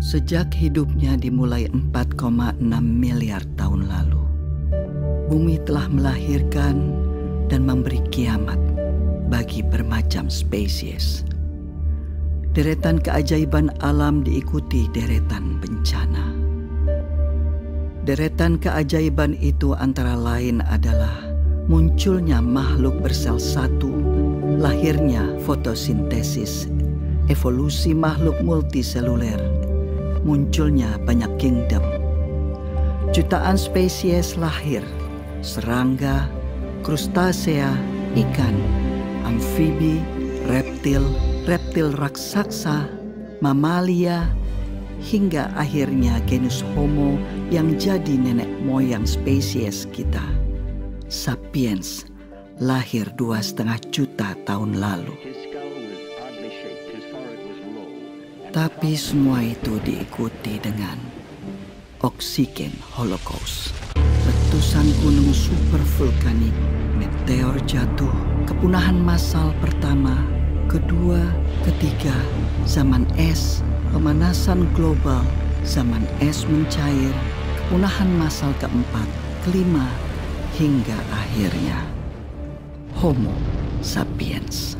Sejak hidupnya dimulai 4,6 miliar tahun lalu, bumi telah melahirkan dan memberi kiamat bagi bermacam spesies. Deretan keajaiban alam diikuti deretan bencana. Deretan keajaiban itu antara lain adalah munculnya makhluk bersel satu, lahirnya fotosintesis, evolusi makhluk multiseluler, munculnya banyak kingdom. Jutaan spesies lahir, serangga, krustasea, ikan, amfibi, reptil raksasa, mamalia, hingga akhirnya genus Homo yang jadi nenek moyang spesies kita. Sapiens lahir 2,5 juta tahun lalu. Tapi semua itu diikuti dengan oksigen holocaust. Letusan gunung supervulkanik, meteor jatuh, kepunahan massal pertama, kedua, ketiga, zaman es, pemanasan global, zaman es mencair, kepunahan massal keempat, kelima, hingga akhirnya Homo sapiens.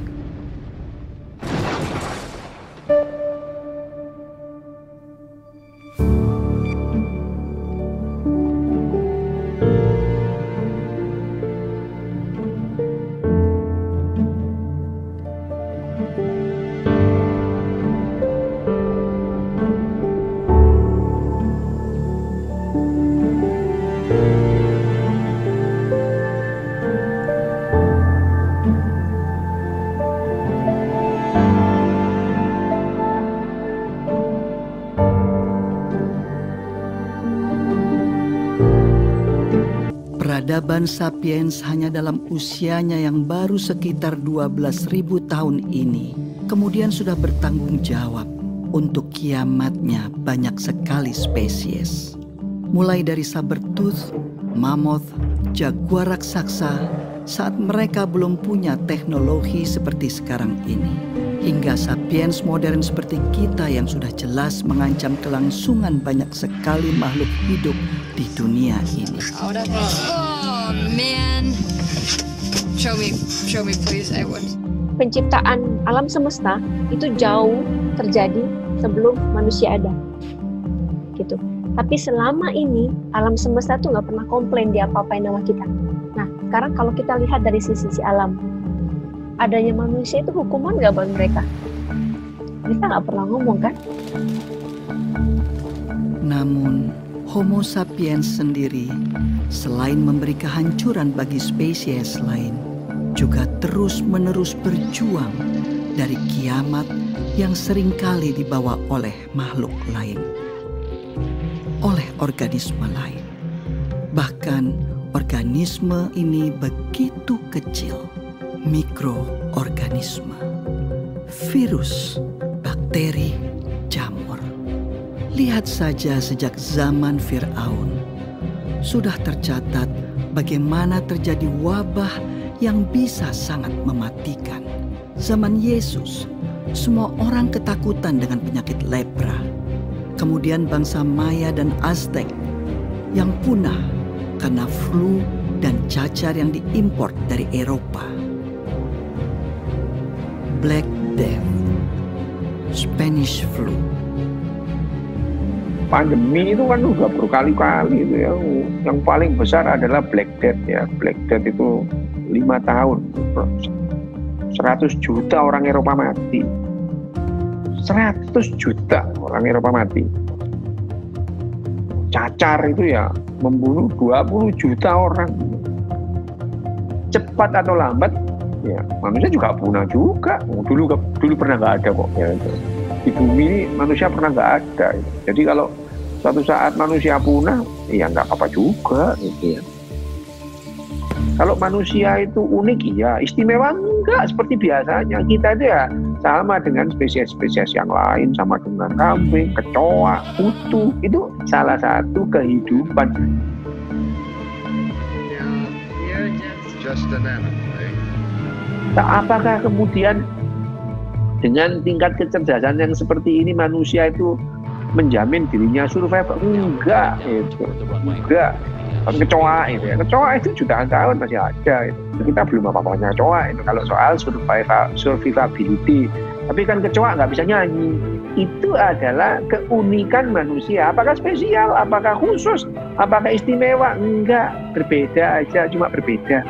Peradaban sapiens hanya dalam usianya yang baru sekitar 12.000 tahun ini kemudian sudah bertanggung jawab untuk kiamatnya banyak sekali spesies. Mulai dari sabertooth, mammoth, jaguar raksasa saat mereka belum punya teknologi seperti sekarang ini, hingga sapiens modern seperti kita yang sudah jelas mengancam kelangsungan banyak sekali makhluk hidup di dunia ini. Oh man, show me please, I would. Penciptaan alam semesta itu jauh terjadi sebelum manusia ada, gitu. Tapi selama ini alam semesta tuh nggak pernah komplain dia apa-apain sama kita. Nah, sekarang kalau kita lihat dari sisi alam, adanya manusia itu hukuman nggak buat mereka? Mereka nggak pernah ngomong kan? Namun Homo sapiens sendiri selain memberi kehancuran bagi spesies lain, juga terus-menerus berjuang dari kiamat yang seringkali dibawa oleh makhluk lain, oleh organisme lain. Bahkan organisme ini begitu kecil, mikroorganisme, virus, bakteri, jamur. Lihat saja sejak zaman Fir'aun, sudah tercatat bagaimana terjadi wabah yang bisa sangat mematikan. Zaman Yesus, semua orang ketakutan dengan penyakit lepra. Kemudian bangsa Maya dan Aztec yang punah karena flu dan cacar yang diimpor dari Eropa. Black Death, Spanish flu. Pandemi itu kan udah berkali-kali itu ya. Yang paling besar adalah Black Death ya. Black Death itu 5 tahun. 100 juta orang Eropa mati. 100 juta orang Eropa mati. Cacar itu ya membunuh 20 juta orang. Cepat atau lambat ya manusia juga punah juga. Dulu pernah nggak ada kok ya. Di bumi ini manusia pernah nggak ada. Jadi kalau suatu saat manusia punah, ya nggak apa-apa juga gitu ya. Kalau manusia itu unik, ya istimewa enggak seperti biasanya. Kita itu ya sama dengan spesies-spesies yang lain, sama dengan kambing, kecoa, kutu. Itu salah satu kehidupan. Nah, apakah kemudian dengan tingkat kecerdasan yang seperti ini manusia itu menjamin dirinya survival. Enggak, itu enggak. Kecoa itu ya, kecoa itu jutaan tahun masih ada itu. Kita belum apa-apanya kecoa itu kalau soal survivability. Tapi kan kecoa nggak bisa nyanyi. Itu adalah keunikan manusia. Apakah spesial, apakah khusus, apakah istimewa? Enggak, berbeda aja, cuma berbeda.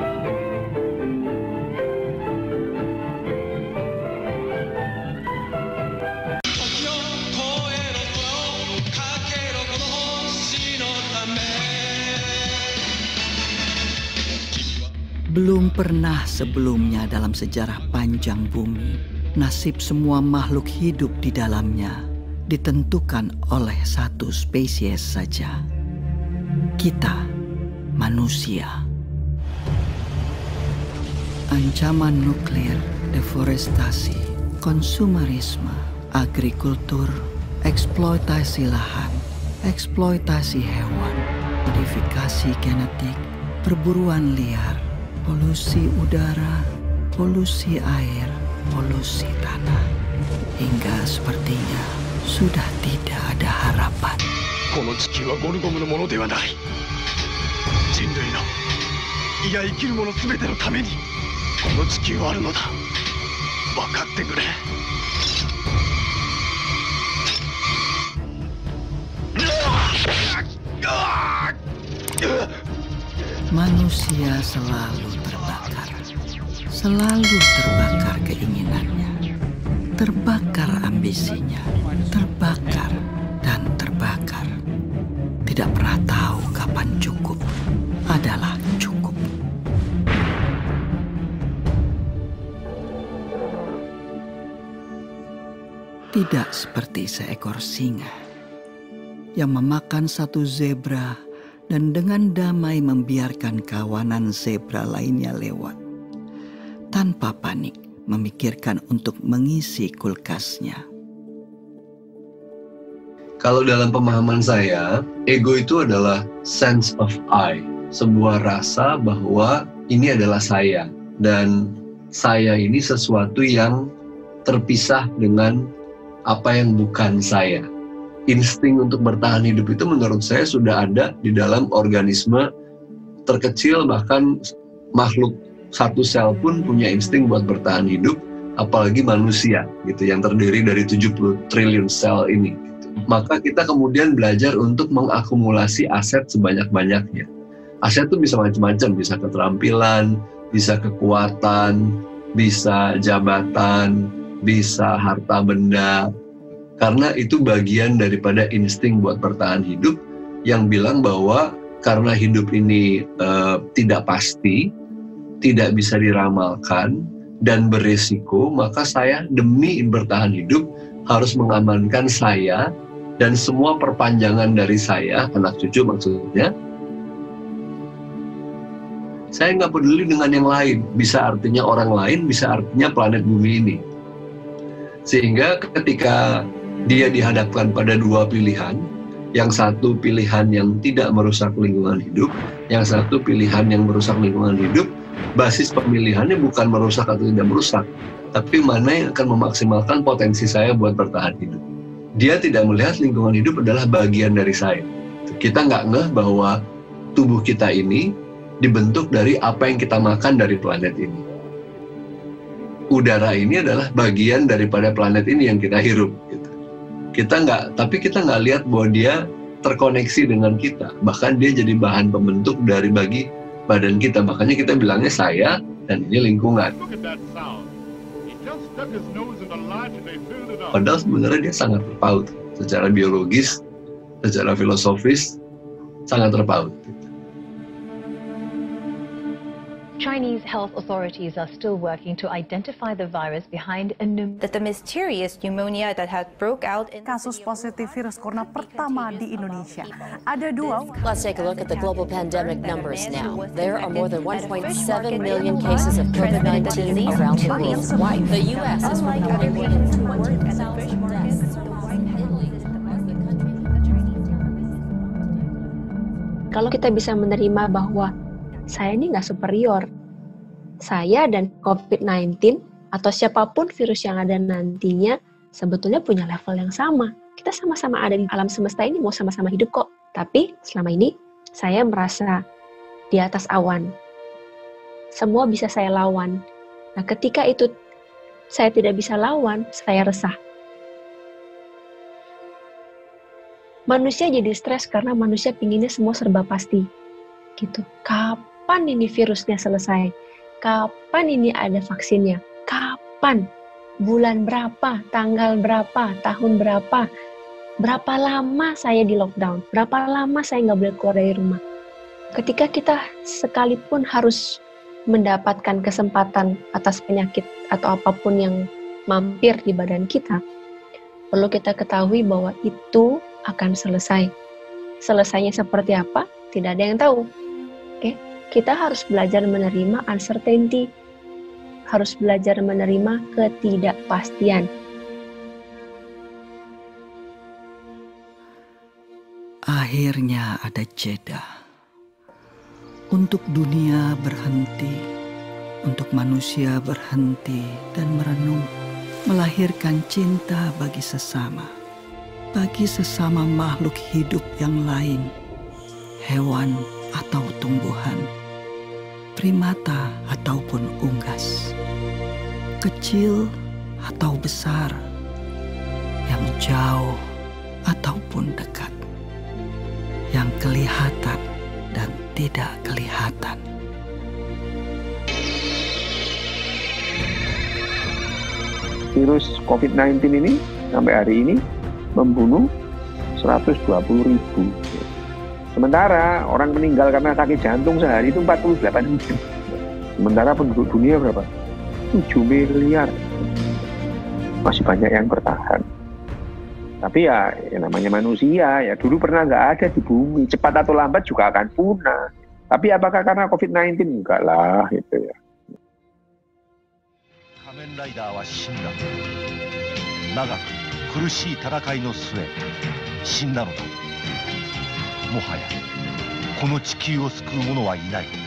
Belum pernah sebelumnya dalam sejarah panjang bumi, nasib semua makhluk hidup di dalamnya ditentukan oleh satu spesies saja. Kita, manusia. Ancaman nuklir, deforestasi, konsumerisme, agrikultur, eksploitasi lahan, eksploitasi hewan, modifikasi genetik, perburuan liar, polusi udara, polusi air, polusi tanah. Hingga sepertinya sudah tidak ada harapan. この地球はゴルゴムのものではない。人類の、いや生きる者すべてのためにこの地球はあるのだ。分かってくれ。Manusia selalu terbakar keinginannya, terbakar ambisinya, terbakar dan terbakar. Tidak pernah tahu kapan cukup adalah cukup. Tidak seperti seekor singa yang memakan satu zebra dan dengan damai membiarkan kawanan zebra lainnya lewat, tanpa panik memikirkan untuk mengisi kulkasnya. Kalau dalam pemahaman saya, ego itu adalah sense of I, sebuah rasa bahwa ini adalah saya, dan saya ini sesuatu yang terpisah dengan apa yang bukan saya. Insting untuk bertahan hidup itu menurut saya sudah ada di dalam organisme terkecil, bahkan makhluk satu sel pun punya insting buat bertahan hidup, apalagi manusia gitu yang terdiri dari 70 triliun sel ini gitu. Maka kita kemudian belajar untuk mengakumulasi aset sebanyak-banyaknya. Aset itu bisa macam-macam, bisa keterampilan, bisa kekuatan, bisa jabatan, bisa harta benda. Karena itu bagian daripada insting buat bertahan hidup yang bilang bahwa karena hidup ini tidak pasti, tidak bisa diramalkan, dan beresiko, maka saya demi bertahan hidup harus mengamankan saya dan semua perpanjangan dari saya, anak cucu maksudnya. Saya nggak peduli dengan yang lain, bisa artinya orang lain, bisa artinya planet bumi ini. Sehingga ketika dia dihadapkan pada dua pilihan, yang satu pilihan yang tidak merusak lingkungan hidup, yang satu pilihan yang merusak lingkungan hidup, basis pemilihannya bukan merusak atau tidak merusak, tapi mana yang akan memaksimalkan potensi saya buat bertahan hidup. Dia tidak melihat lingkungan hidup adalah bagian dari saya. Kita nggak ngeh bahwa tubuh kita ini dibentuk dari apa yang kita makan dari planet ini. Udara ini adalah bagian daripada planet ini yang kita hirup. Tapi kita nggak lihat bahwa dia terkoneksi dengan kita. Bahkan dia jadi bahan pembentuk dari bagi badan kita. Makanya kita bilangnya saya dan ini lingkungan. Padahal sebenarnya dia sangat terpaut. Secara biologis, secara filosofis, sangat terpaut. Chinese health authorities are still working to identify the virus behind the mysterious pneumonia that had broke out in kasus positif virus corona pertama di Indonesia. Ada dua. Let's take a look at the global pandemic numbers now. There are more than 1.7 million cases of COVID-19 around the world. The U.S. is reporting more than 200,000 deaths. Kalau kita bisa menerima bahwa saya ini nggak superior, saya dan COVID-19 atau siapapun virus yang ada nantinya sebetulnya punya level yang sama. kita sama-sama ada di alam semesta ini, mau sama-sama hidup kok. Tapi selama ini saya merasa di atas awan. Semua bisa saya lawan. Nah, ketika itu saya tidak bisa lawan, saya resah. Manusia jadi stres karena manusia pinginnya semua serba pasti. Gitu. Kapan ini virusnya selesai? Kapan ini ada vaksinnya? Kapan? Bulan berapa? Tanggal berapa? Tahun berapa? Berapa lama saya di lockdown? Berapa lama saya nggak boleh keluar dari rumah? Ketika kita sekalipun harus mendapatkan kesempatan atas penyakit atau apapun yang mampir di badan kita, perlu kita ketahui bahwa itu akan selesai. Selesainya seperti apa? Tidak ada yang tahu. Oke? Kita harus belajar menerima uncertainty, harus belajar menerima ketidakpastian. Akhirnya ada jeda. Untuk dunia berhenti, untuk manusia berhenti dan merenung, melahirkan cinta bagi sesama makhluk hidup yang lain, hewan atau tumbuhan, primata ataupun unggas, kecil atau besar, yang jauh ataupun dekat, yang kelihatan dan tidak kelihatan. Virus COVID-19 ini sampai hari ini membunuh 120.000. Sementara orang meninggal karena sakit jantung sehari itu 48.000. Sementara penduduk dunia berapa? 7 miliar. Masih banyak yang bertahan. Tapi ya namanya manusia, ya dulu pernah nggak ada di bumi. Cepat atau lambat juga akan punah. Tapi apakah karena COVID-19? Enggak lah, gitu ya. Kamen Riderは死んだ。長く苦しい戦いの末、死んだのだ。もはやこの地球を救う者はいない。